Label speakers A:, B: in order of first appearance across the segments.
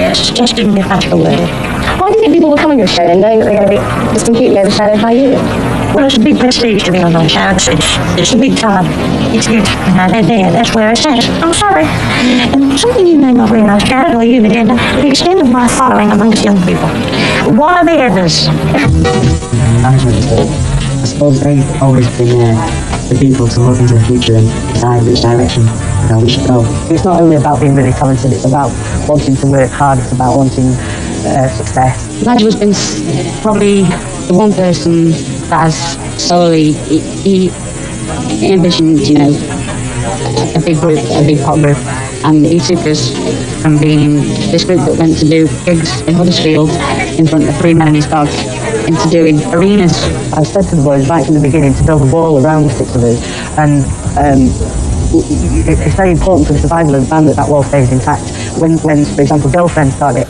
A: surrealists just didn't get much of a word.
B: Why do you think people will come on your show and know that they're going to be just completely overshadowed by you?
A: Well, it's a big prestige to be on my show. It's a big time. It's good. They're there. That's where it's at. I'm sorry. And something you may not realise, Jared, or you, Melinda, the extent of my following amongst young people. What are the others?
C: Management is good. I suppose they've always been there for people to look into the future and decide which direction we should go.
D: It's not only about being really talented, it's about wanting to work hard, it's about wanting success.
E: Nigel has been probably the one person that has solely, he envisioned, you know, a big group, a big pop group, and he took us from being this group that went to do gigs in Huddersfield in front of 3 men and his dog into doing arenas.
D: I said to the boys right from the beginning to build a wall around the 6 of us, and it's very important for the survival of the band that wall stays intact. When for example, Girlfriend started.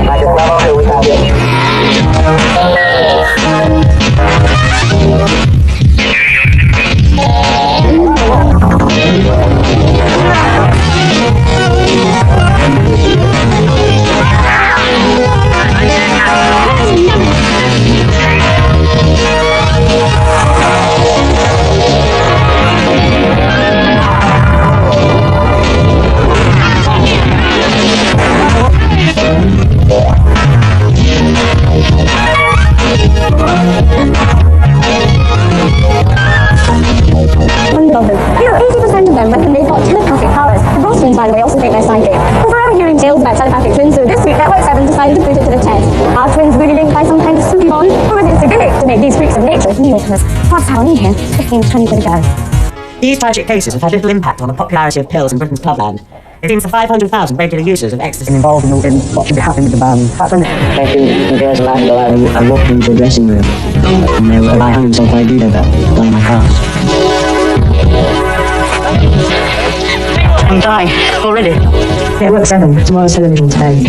D: I just love it without
B: by the way, also think they're psychic. We're forever hearing tales about telepathic twins, so this week Network 7 decided to put it to the test. Are twins really linked by some kind of spooky bond, or is it a gimmick to make these freaks of nature new to us? What's happening here? 15 to 20 quid a go.
F: These tragic cases have had little impact on the popularity of pills in Britain's clubland. It seems the 500,000 regular users of ecstasy
D: involved in what should be happening with the band. That's when
C: the girls allowed to go out and walked into the dressing room, and they were right home, so I do that, playing my cards.
A: I'm dying already.
D: Network 7, tomorrow's television today.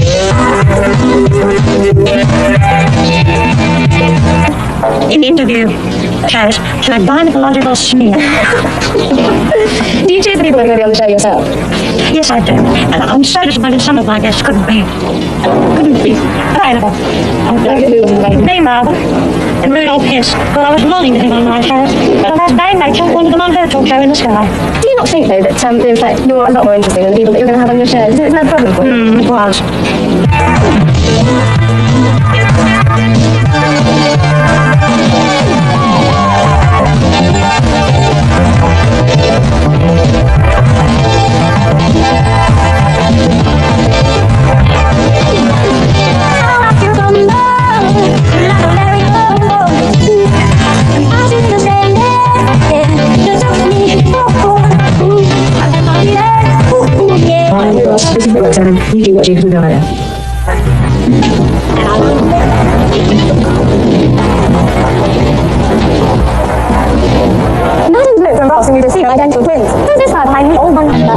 A: In the interview, Chaz, to a gynecological smear.
B: Do you choose the people who are going to be on the show yourself?
A: Yes, I do. And I'm so disappointed some of my guests couldn't be available. Neymar and Rudolph Hess. Well, I was longing to be on my show, but I've had Dame Nature, one of them on her talk show in the sky.
B: Do you not think, though, that in fact you're a lot more interesting than the people that you're going to have on your show? Isn't that a problem for you?
A: It was.
D: You do what you can do on it.
B: Madam Blue from Ross and you to see identical twins. Who's this guy behind me? All one number.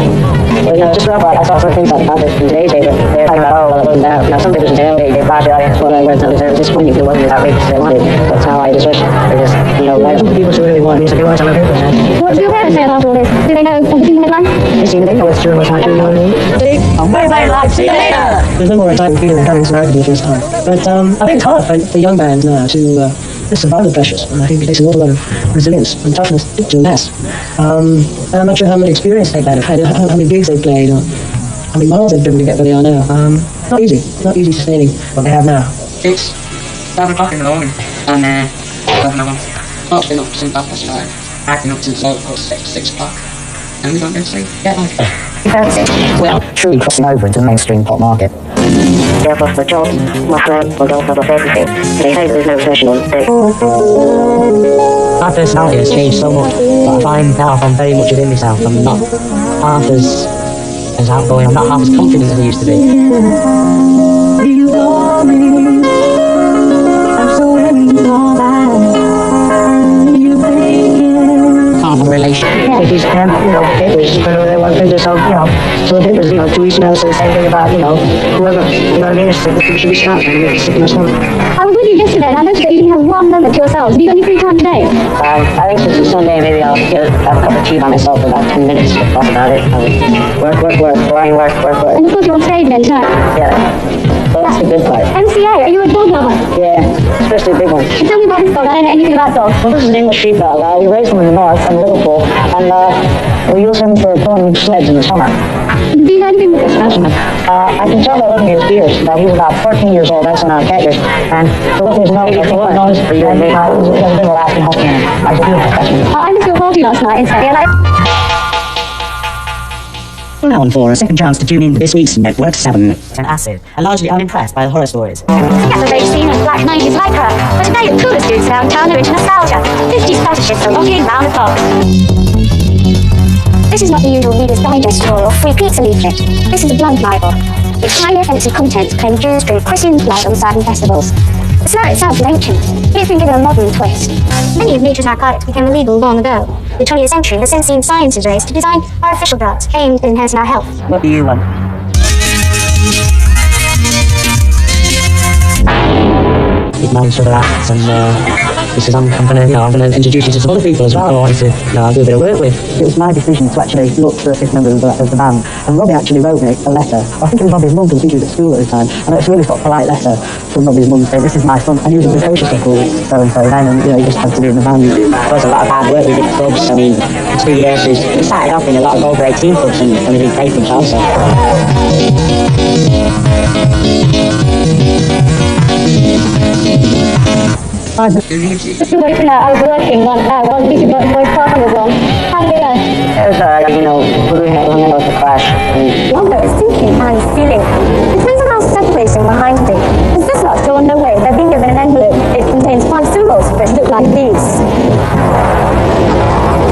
C: Well, you know, just real I saw some things about it in today's paper. They were talking about, oh, well, it wasn't out. Now, some people say, oh, they brought the audience, well, I went to the disappointing if it wasn't as outrageous as they wanted. That's how I just wish they just, you know, why some people should really want music, they want some of it.
B: What do your parents say about all this? Do they know everything headline?
C: They know what's true and what's not true, you know what I mean?
A: Bye-bye, life. See you later.
D: There's no more exciting feeling than coming to America for the first time. But I think it's hard for young bands now to survive the pressures, and I think it takes an awful lot of resilience and toughness to do that. And I'm not sure how much experience they've had, how many gigs they've played, or how many miles they've driven to get where they are now. Not easy sustaining what they have now.
E: It's 7 o'clock in the morning, and I've not been up since 5:30. I've been up since 6 o'clock, and we don't go to sleep.
C: Well, truly crossing over into the mainstream pop market.
B: Therefore, for jobs, matter, or don't have everything. They say there's no recession on stage.
D: My personality has changed so much, but I find now I'm very much within myself. I'm not half as outgoing, I'm not half as confident as I used to be. Can't relate
E: information.
C: Yeah, these papers, whenever they want to print themselves, so the papers, 2 weeks ago said the same thing about, whoever, you know what I mean? It's like, people should be stopped, and it's sick of smoke.
B: I was with you yesterday, and I noticed that you didn't have one moment to yourselves. Have you got any free time today?
C: I think since it's Sunday, maybe I'll have a cup of tea by myself for about 10 minutes, talk about it. Work, boring work.
B: And of course you're on stage again tonight.
C: Yeah, well, that's the good part.
B: MCA, are you a dog lover?
C: Yeah, especially a big one.
B: Tell me about this dog, I don't know anything about dogs.
C: Well, this is an English sheepdog. We raised him in the north, in Liverpool, and we use him for pulling sleds in the summer.
B: Do you know anything with this specimen?
C: I can tell by looking at his ears that he was about 14 years old. That's when I catch it. And to look at his nose, I think the nose for you and me, it was a bit of a lasting hope. I was a beautiful specimen.
B: I missed your party last night instead.
F: Now on for a second chance to tune in to this week's Network 7. And acid, and largely unimpressed by the horror stories.
B: At the rage scene of black 90s lycra, but today the coolest dudes downtown are into nostalgia. 50s fetishists are longing round the clock. This is not the usual Reader's Digest tour or free pizza leaflet. This is a blunt libel. Its highly offensive contents claim Jews drink Christian blood on certain festivals. The slur itself is ancient. It's been given a modern twist. Many of nature's narcotics became illegal long ago. In the 20th century, the Sensian Sciences race to design artificial drugs aimed at enhancing our health.
F: What do you want?
D: Big man sort of acts, and he says, I'm gonna introduce you to some other people as well. I wanted to, do a bit of work with. It was my decision to actually look for a fifth member of the band, and Robbie actually wrote me a letter. I think it was Robbie's mum, because he was at school at the time, and it's a really sort of polite letter from Robbie's mum saying, this is my son, and he was a precocious called so-and-so then, and he just had to be in the band. There was a lot of hard work with the clubs. I mean, 2 years, it started off in a lot of over 18 clubs, and we did great clubs also.
B: I was working one week ago, my partner was on. How did it go?
C: It was, we had hung out with the Clash.
B: Wonder is thinking and feeling. The twins are now separating behind me. Is this not going away? They're being given an envelope. It contains 5 symbols which look like these.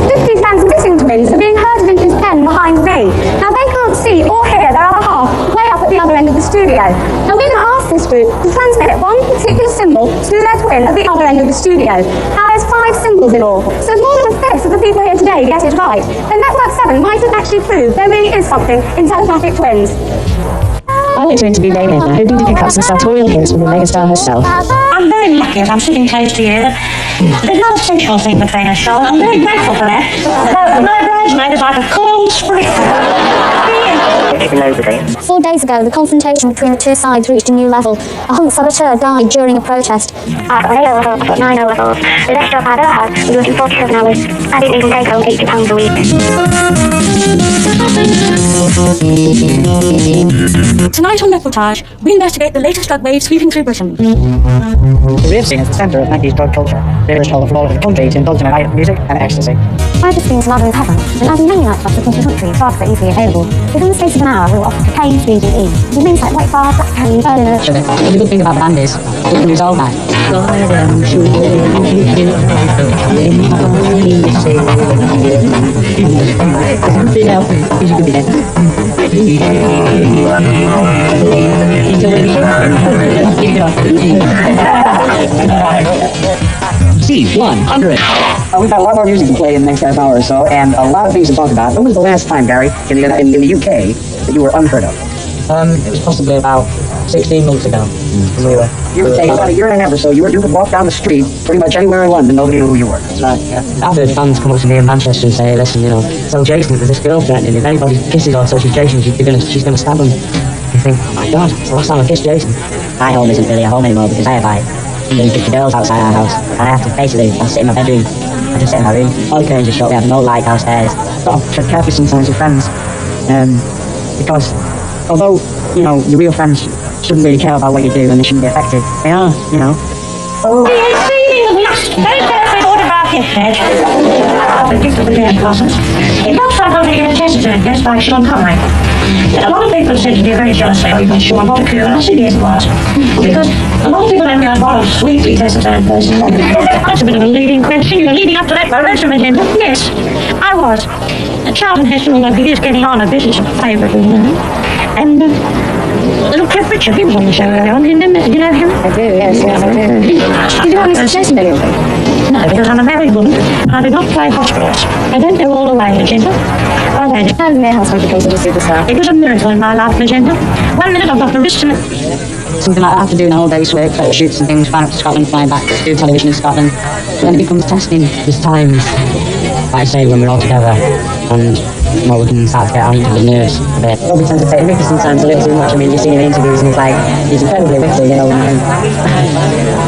B: 50 transmitting twins are being herded into this pen behind me. Now they can't see or hear their other half way up at the other end of the studio. Now we're going to ask this group to transmit one particular symbol to their twin at the other end of the studio. Now there's 5 symbols in all. So if more than a fifth of the people here today get it right, then Network 7 might have actually proved there really is something in telepathic twins.
C: I like to interview David, who did pick up some sartorial hints from the megastar herself.
A: I'm very lucky as I'm sitting close to you. There's not a sexual thing between us, so I'm very grateful for that. My bridesmaid is like a cold spring.
B: 4 days ago, the confrontation between the two sides reached a new level. A hunk saboteur died during a protest.
A: I've got 9 overalls. The next job I'd ever had was working 47 hours. I didn't even take home £80 a week.
G: Tonight on Reportage, we investigate the latest drug wave sweeping through Britain.
C: The rave scene is the centre of 90s drug culture. Ravers travel from all over the country to indulge in a night of music and ecstasy.
B: I just been to London Heaven, and as in many nightclubs across the country, drugs are easily available. Within the space of an hour, we will offer cocaine, speed and E. With names like White Bar, Black Candy, Berliner.
E: The good thing about the band is, it can resolve that.
C: C100. We've got a lot more music to play in the next half hour or so, and a lot of things to talk about. When was the last time, Gary, in the UK, that you were unheard of?
D: It was possibly about 16 months ago.
C: You would say about a year and a half or so, you could walk down the street pretty much anywhere in London, nobody knew who you were.
D: Right, yeah. I've heard fans come up to me in Manchester and say, listen, tell Jason there's this girl threatening. If anybody kisses or touches Jason, she's gonna stab him. You think, oh my God, it's the last time I kissed Jason.
C: My home isn't really a home anymore because I have like 150 girls outside our house, and I have to basically, I sit in my bedroom, I just sit in my room. All the curtains are shut, we have no light downstairs. Got to tread carefully sometimes with friends, because although, your real friends shouldn't really care about what you do and they shouldn't be affected, they are,
A: The feeling of lust, very perfect autographic head. It looks like I'm being attested to this by Sean Conway. A lot of people said to me very jealously, oh, you've been Sean, what a coup, and I said yes, it was. Because a lot of people don't realize what a sweetly taciturn person. That's a bit of a leading question. Leading up to that, my resume in. Yes, I was. Charlton Heston, although he is getting on a bit, is a favourite of mine. And little Cliff Richard, he was on the show earlier on, didn't he? You know him?
B: I do, yes, I do. Did you have any suggestion anything?
A: No, because I'm a married woman, and I do not play hospitals. I don't know all the way, Magenta. I don't.
B: How did Mayhouse make the case of a superstar?
A: It was a miracle in my life, Magenta. 1 minute I've got the wrist in it.
E: Something like I have to do an all day's work, photo shoots and things, fly up to Scotland, fly back, do television in Scotland. Then it becomes testing. There's times, like I say, when we're all together and we can start to get on to the nerves a bit.
C: Probably tend to take Ricky sometimes a little too much. I mean, you see him in interviews and he's incredibly witty, you know. And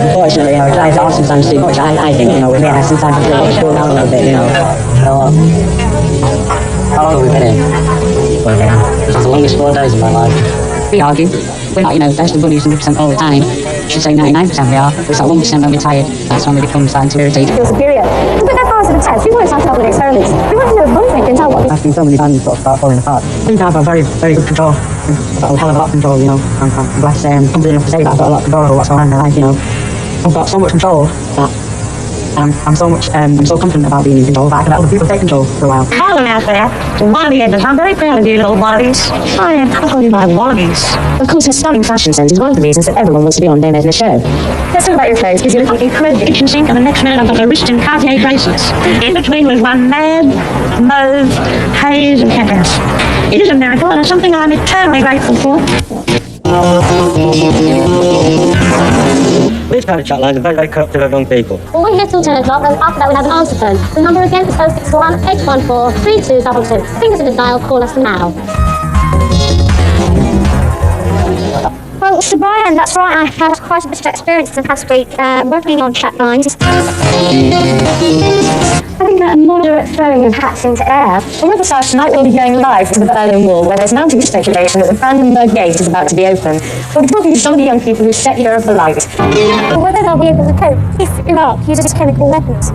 C: unfortunately, he tries to sometimes too much, I think, you know, with me. I sometimes I feel like cool down a little bit, you know. So, how long have we been here? Well, yeah, it's the longest 4 days of my life.
E: We argue. We're not, best of buddies 100% all the time. I should say 99% we are. It's that 1% when we're tired. That's when we become starting to irritate.
B: Feel superior. To put that powers to the test, we want to start with experiments. We want to know if one thing can tell what
C: I've seen so many bands sort of start falling apart. I think I have a very, very good control. I've got a hell of a lot of control, you know. I'm glad to say I'm humble enough to say that I've got a lot of control over what's going on in my life, you know. I've got so much control that I'm so confident about being in control that I can let other people take control for a while.
A: Hello out there. Wallaby Editors. I'm very proud of you, little wallabies. I am. I call you my wallabies.
C: Of course, her stunning fashion sense is one of the reasons that everyone wants to be on Dame Edna's show.
A: Let's talk about your clothes, because you're looking incredible. Kitchen sink, and the next minute I've got a wrist in Cartier bracelets. In between was one mad, mauve, haze, and happiness. It is a miracle, and it's something I'm eternally grateful for.
H: These kind of chat lines are very, very corrupt to young people.
B: Well, we're here till 10 o'clock, and after that we have an answer phone. The number again is 061 814 3222. Fingers in the dial, call us now. Well, Sir Brian, that's right, I had quite a bit of experience the past week working on chat lines. Having a moderate throwing of hats into air.
C: On the other side tonight, we'll be going live to the Berlin Wall, where there's mounting speculation that the Brandenburg Gate is about to be opened. We'll be talking to some of the young people who set Europe alight.
B: Whether they'll be able to cope if Iraq uses chemical weapons.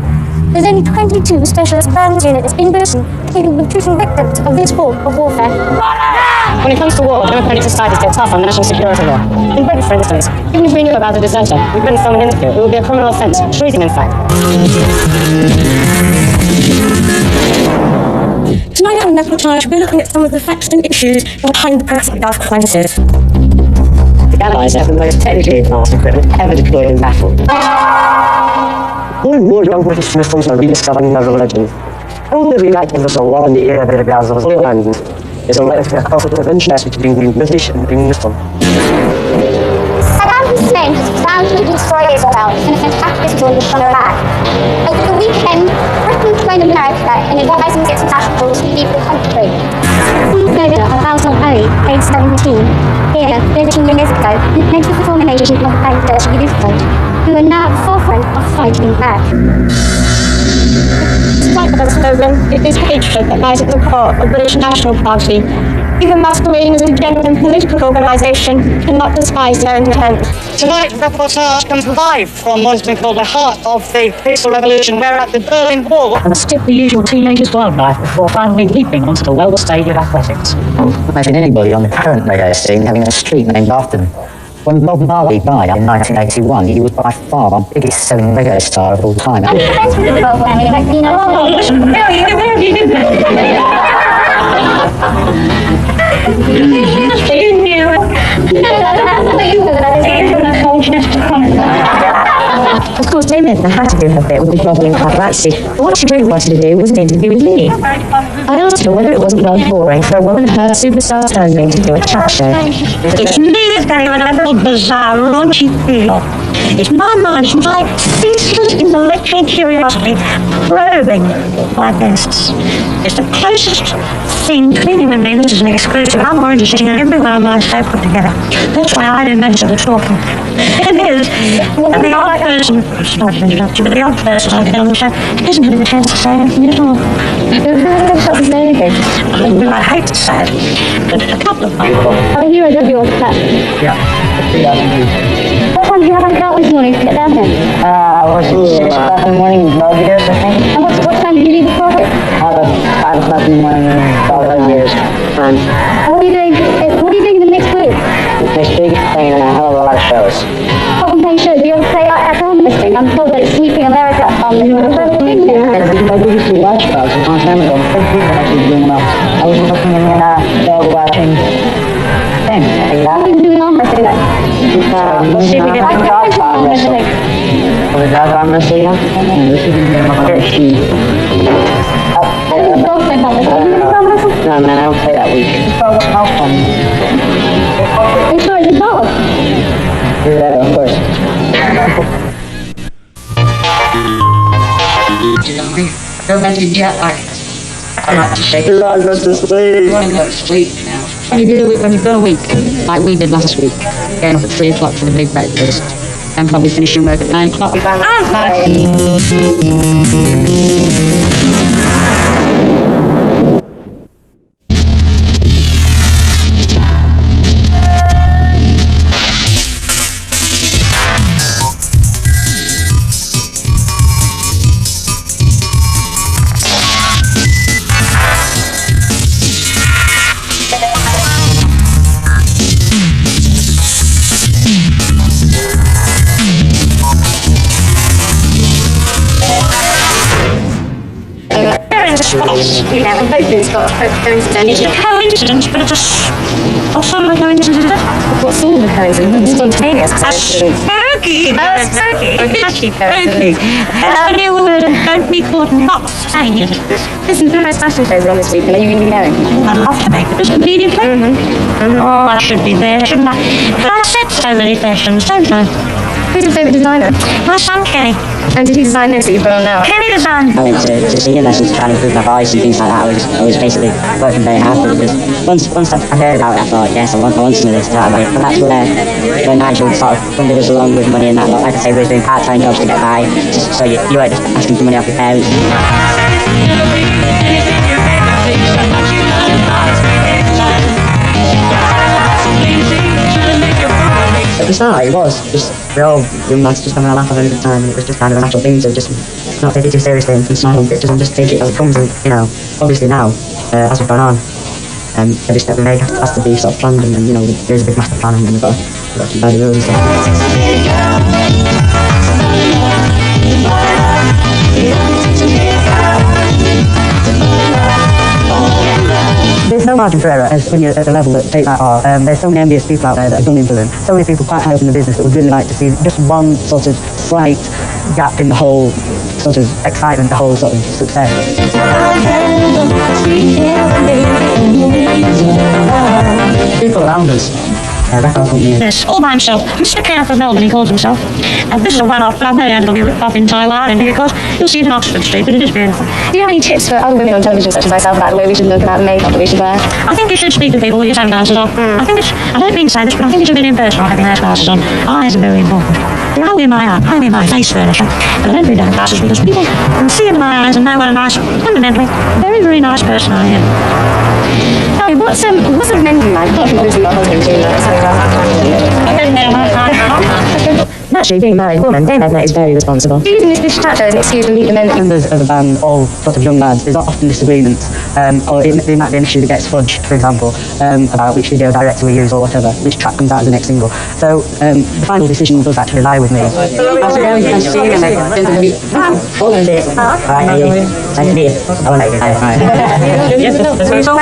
B: There's only 22 specialist bands units in Britain capable of treating victims of this form of warfare.
C: When it comes to war, democratic societies get tough on national security law. In Britain, for instance, even if we knew about a deserter, we couldn't film an interview. It would be a criminal offence, treason in fact.
G: Tonight on Reportage, we're looking at some of the facts and issues behind the present Gulf crisis.
C: The Allies have the most technically advanced equipment ever deployed in battle. More and more young British missiles are rediscovering their religion. All the reactors of the war in the era of the Gaza's land is a relative conflict of interest between being British and being Muslim.
B: Saddam Hussein has vowed destroy Israel in an attack this joint on Iraq. Over the weekend, Britain joined America in advising its nationals to leave the country. Over 1,008, age 17, here, 13 years ago, makes the formation of Bangladesh youthful, who are now at the forefront of fighting back.
A: Despite the slogan, it is hatred that lies at the core of the British National Party. Even masquerading as a genuine political organisation cannot disguise their intent.
H: Tonight, Reportage comes live from what's been called the heart of the peaceful revolution. We're at the Berlin Wall.
C: And skip the usual teenager's wildlife before finally leaping onto the world stage of athletics.
I: Imagine anybody on the current radio scene having a street named after them. When Bob Marley died in 1981, he was by far the biggest selling reggae star of all time.
C: Of course, Dame Edna had to do her bit with the grovelling paparazzi, but what she really wanted to do was an interview with me. I asked her whether it wasn't rather boring for a woman her superstar standing to do a chat show.
A: It's me that's got even a little bizarre, raunchy feel. It's my mind, it's my ceaseless intellectual curiosity probing my guests. It's the closest thing to being with me. This is an exclusive. I'm more interested in every one of my shows put together. That's why I do most of the talking. It is the odd person, sorry to interrupt you, but the odd person I get on the show doesn't have the chance to say anything at all. I hate to say it, but a couple of people.
B: I'm here at your flat. What time did you have on out this morning to get down here?
C: Was it 6 o'clock in the morning, dog years, I think?
B: And what time did you leave the project?
C: 5 o'clock in the morning, dog years.
B: And what are you doing? What are you doing the next week?
C: Next week, playing a hell of a lot of shows.
B: What kind of show? Do you want to play at home this thing? I'm told that it's Sweeping America.
C: I BBC Watch Dogs a long time ago. I was looking in dog watching thing.
B: What are you doing on wrestling then?
C: Let's see if we get some dog arm wrestling. Was it dog arm wrestling? No, man, I don't play that weak.
I: How fun.
B: It's not your dog.
C: Yeah, of course.
E: Go back to jet lag. I like to shake.
C: You're not going to sleep.
E: I'm going to sleep now. When you go a week, like we did last week, getting up at 3 o'clock for the big breakfast, and probably finishing work at 9 o'clock.
A: It's a coincidence, but it's a sort of a coincidence.
B: What sort of coincidence? Spontaneous.
A: Spooky! Spooky! A new word, don't be caught not saying it.
B: Listen, the most fashion shows are on this week, and are you going to be going?
A: I'd love to make it immediately. Oh, I should be there, shouldn't I? But I said so many fashions, don't I?
B: Who's your favourite designer?
A: My son, Kenny.
B: And did he design this that you put on now?
A: Kenny design.
C: I went to singing lessons to try and improve my voice and things like that. I was basically working very hard for it because once I heard about it, I thought, yes, I want some of this to happen. And that's where Nigel sort of funded us along with money and that. Like I say, we were doing part-time jobs to get by, just so you weren't just asking for money off your parents. At the start, it was just, we're all young lads just having a laugh, having a good time, and it was just kind of a natural thing to just not take it too seriously and smile on pictures and just take it as it comes. And, you know, obviously now, as we've gone on, every step we make has to be sort of planned, and you know, there's a big master plan, and we've got to keep by the rules and stuff. There's no margin for error when you're at the level that take that art. There's so many envious people out there that have done into them. So many people quite high up in the business that would really like to see just one sort of slight gap in the whole sort of excitement, the whole sort of success. People around us. Record company.
A: Yes, all by himself. Mr. Kenneth of Melbourne, he calls himself. And this is a one-off. I've no doubt it'll be ripped off in Taiwan, and because you'll see it in Oxford Street, but it is beautiful.
B: Do you have any tips for other women on television such as myself about the way we should look, about the makeup that we should wear?
A: I think you should speak to people with your sunglasses on. I don't mean to say this, but I think it's a bit impersonal having those glasses on. Eyes are very important. I wear my face furniture, but I don't wear dark glasses because people can see in my eyes and know what a nice, fundamentally, very, very nice person I am.
B: Sorry, what sort of men do you like? Apart from obviously your husband doing that.
C: Actually, being a married woman, Dame Edna is very responsible.
B: Using this chat show as an excuse to meet the men that
C: Members of a band, all sort of young lads, there's often disagreements, or there might be an issue that gets fudged, for example, about which video director we use or whatever, which track comes out as the next single. So the final decision does actually lie with me. Nice to see you, mate. Alright, how are you? Nice to meet you. I want to make you nice. Yes, that's very so.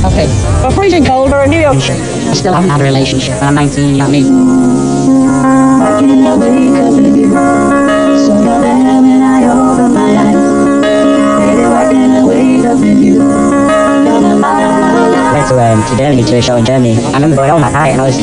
C: Okay.
H: We're freezing cold, we're in New York.
C: I still haven't had a relationship, and I'm 19, you got me. Went to Germany to a show in Germany. I remember going home that night and I was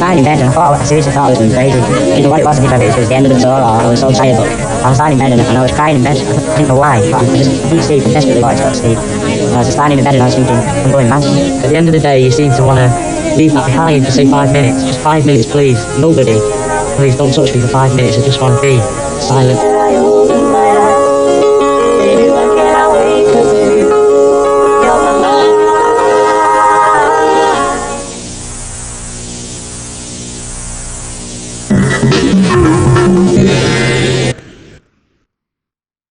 C: lying in bed and I seriously thought I was going crazy. I didn't know what it was, if it was the end of the tour or I was so tired, but I was lying in bed and I was crying in bed. I didn't know why, but I just couldn't sleep. I desperately wanted to go to sleep. And I was just lying in bed and I was thinking, I'm going mad. At the end of the day, you seem to want to leave that behind for say 5 minutes. Just 5 minutes, please. Nobody. Please don't touch me for 5 minutes. I just want to be silent.